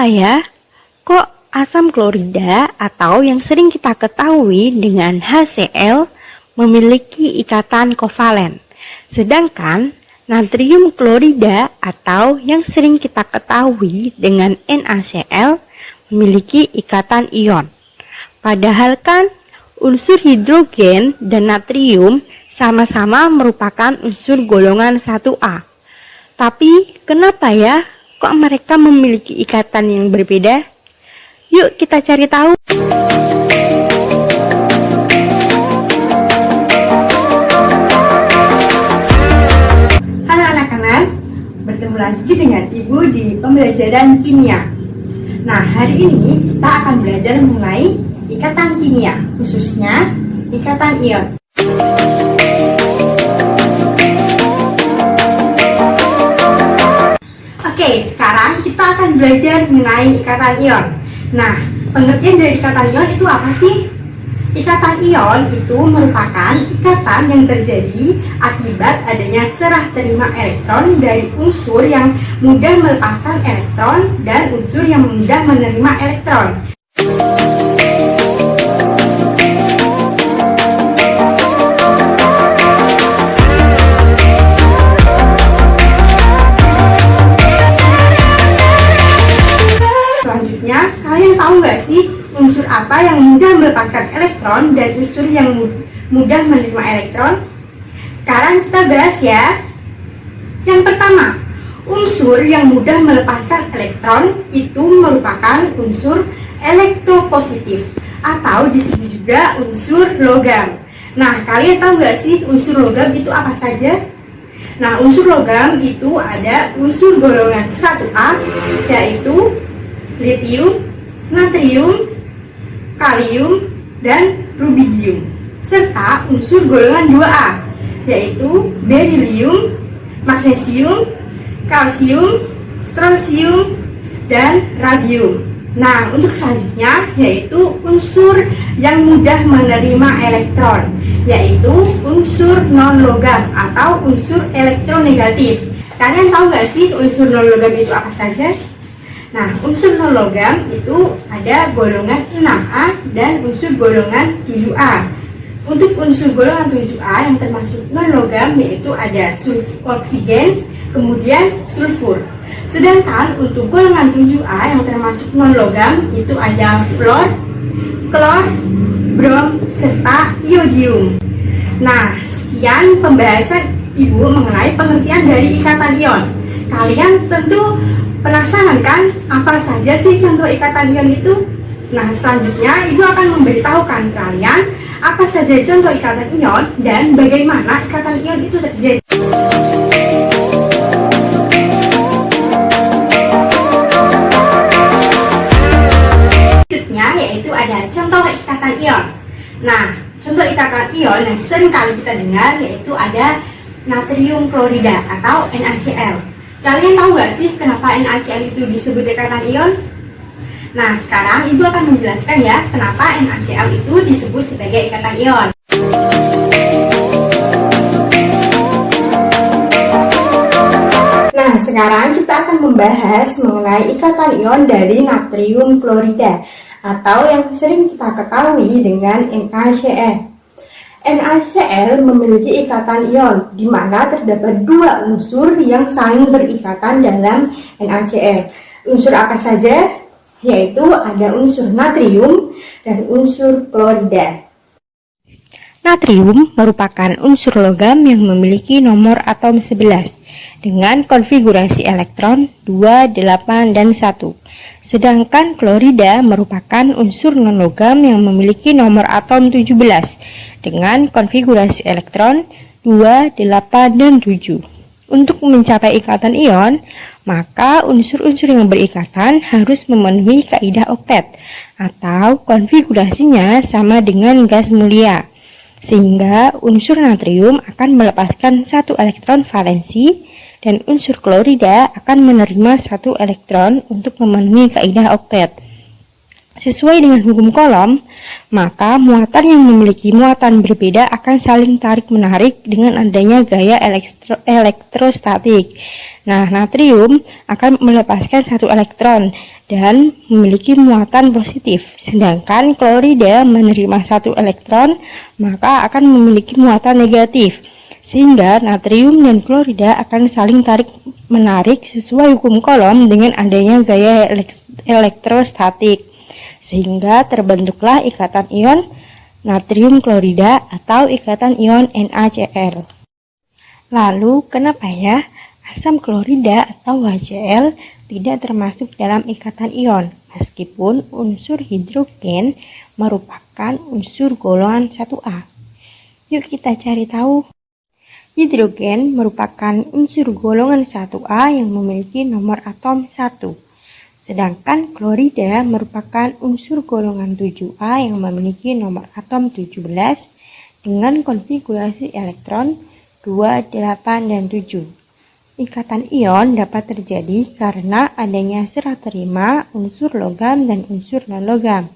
Kenapa ya? Kok asam klorida atau yang sering kita ketahui dengan HCl memiliki ikatan kovalen, sedangkan natrium klorida atau yang sering kita ketahui dengan NaCl memiliki ikatan ion? Padahal kan unsur hidrogen dan natrium sama-sama merupakan unsur golongan 1A. Tapi kenapa ya kok mereka memiliki ikatan yang berbeda? Yuk kita cari tahu. Halo anak-anak, bertemu lagi dengan Ibu di pembelajaran kimia. Nah, hari ini kita akan belajar mengenai ikatan kimia, khususnya ikatan ion. Oke, sekarang kita akan belajar mengenai ikatan ion. Nah, pengertian dari ikatan ion itu apa sih? Ikatan ion itu merupakan ikatan yang terjadi akibat adanya serah terima elektron dari unsur yang mudah melepaskan elektron dan unsur yang mudah menerima elektron. Kalian tahu nggak sih unsur apa yang mudah melepaskan elektron dan unsur yang mudah menerima elektron? Sekarang kita bahas ya. Yang pertama, unsur yang mudah melepaskan elektron itu merupakan unsur elektropositif atau disebut juga unsur logam. Nah, kalian tahu nggak sih unsur logam itu apa saja? Nah, unsur logam itu ada unsur golongan 1A, yaitu litium, natrium, kalium, dan rubidium, serta unsur golongan 2A, yaitu berilium, magnesium, kalsium, strontium, dan radium. Nah, untuk selanjutnya yaitu unsur yang mudah menerima elektron, yaitu unsur non-logam atau unsur elektronegatif. Kalian tahu nggak sih unsur non-logam itu apa saja? Nah, unsur non-logam itu ada golongan 6A dan unsur golongan 7A. Untuk unsur golongan 7A yang termasuk non-logam yaitu ada oksigen, kemudian sulfur. Sedangkan untuk golongan 7A yang termasuk non-logam itu ada fluor, klor, brom, serta iodium. Nah, sekian pembahasan Ibu mengenai pengertian dari ikatan ion. Kalian tentu penasaran kan apa saja sih contoh ikatan ion itu? Nah, selanjutnya Ibu akan memberitahukan kalian apa saja contoh ikatan ion dan bagaimana ikatan ion itu terjadi. Selanjutnya yaitu ada contoh ikatan ion. Nah, contoh ikatan ion yang sering kali kita dengar yaitu ada natrium klorida atau NaCl. Kalian tahu nggak sih kenapa NaCl itu disebut ikatan ion? Nah, sekarang Ibu akan menjelaskan ya kenapa NaCl itu disebut sebagai ikatan ion. Nah, sekarang kita akan membahas mengenai ikatan ion dari natrium klorida atau yang sering kita ketahui dengan NaCl. NaCl memiliki ikatan ion, di mana terdapat dua unsur yang saling berikatan dalam NaCl. Unsur apa saja? Yaitu ada unsur natrium dan unsur klorida. Natrium merupakan unsur logam yang memiliki nomor atom 11 dengan konfigurasi elektron 2, 8, dan 1. Sedangkan klorida merupakan unsur non-logam yang memiliki nomor atom 17 dengan konfigurasi elektron 2, 8, dan 7. Untuk mencapai ikatan ion, maka unsur-unsur yang berikatan harus memenuhi kaidah oktet atau konfigurasinya sama dengan gas mulia, sehingga unsur natrium akan melepaskan satu elektron valensi dan unsur klorida akan menerima satu elektron untuk memenuhi kaidah oktet. Sesuai dengan hukum Coulomb, maka muatan yang memiliki muatan berbeda akan saling tarik-menarik dengan adanya gaya elektrostatik. Nah, natrium akan melepaskan satu elektron dan memiliki muatan positif. Sedangkan klorida menerima 1 elektron, maka akan memiliki muatan negatif. Sehingga natrium dan klorida akan saling tarik-menarik sesuai hukum Coulomb dengan adanya gaya elektrostatik. Sehingga terbentuklah ikatan ion natrium klorida atau ikatan ion NaCl. Lalu, kenapa ya asam klorida atau HCl tidak termasuk dalam ikatan ion, meskipun unsur hidrogen merupakan unsur golongan 1A? Yuk kita cari tahu. Hidrogen merupakan unsur golongan 1A yang memiliki nomor atom 1. Sedangkan klorida merupakan unsur golongan 7A yang memiliki nomor atom 17 dengan konfigurasi elektron 2, 8, dan 7. Ikatan ion dapat terjadi karena adanya serah terima unsur logam dan unsur non-logam.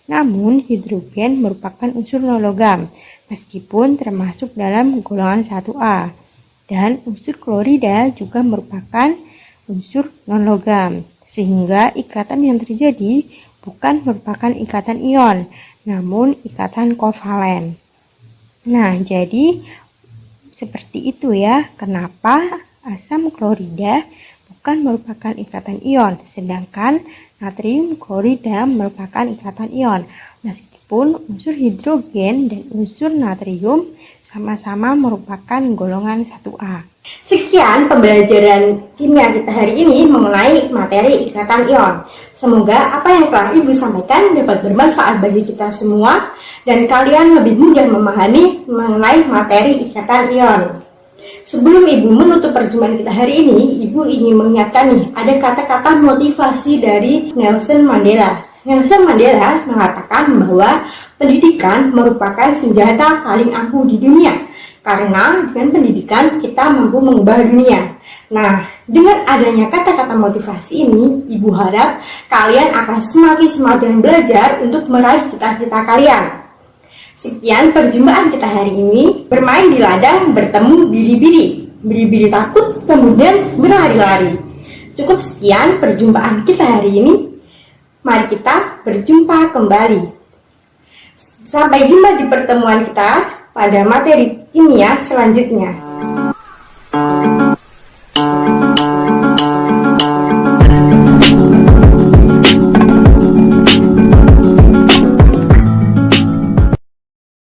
Namun, hidrogen merupakan unsur non-logam, meskipun termasuk dalam golongan 1A. Dan unsur klorida juga merupakan unsur non-logam, sehingga ikatan yang terjadi bukan merupakan ikatan ion, namun ikatan kovalen. Nah, jadi seperti itu ya, kenapa asam klorida bukan merupakan ikatan ion, sedangkan natrium klorida merupakan ikatan ion, meskipun unsur hidrogen dan unsur natrium sama-sama merupakan golongan 1A. Sekian pembelajaran kimia kita hari ini mengenai materi ikatan ion. Semoga apa yang telah Ibu sampaikan dapat bermanfaat bagi kita semua dan kalian lebih mudah memahami mengenai materi ikatan ion. Sebelum Ibu menutup perjumpaan kita hari ini, Ibu ingin mengingatkan nih, ada kata-kata motivasi dari Nelson Mandela. Nelson Mandela mengatakan bahwa pendidikan merupakan senjata paling ampuh di dunia, karena dengan pendidikan kita mampu mengubah dunia. Nah, dengan adanya kata-kata motivasi ini, Ibu harap kalian akan semakin semangat dan belajar untuk meraih cita-cita kalian. Sekian perjumpaan kita hari ini. Bermain di ladang, bertemu biri-biri. Biri-biri takut, kemudian berlari-lari. Cukup sekian perjumpaan kita hari ini. Mari kita berjumpa kembali. Sampai jumpa di pertemuan kita pada materi kimia selanjutnya.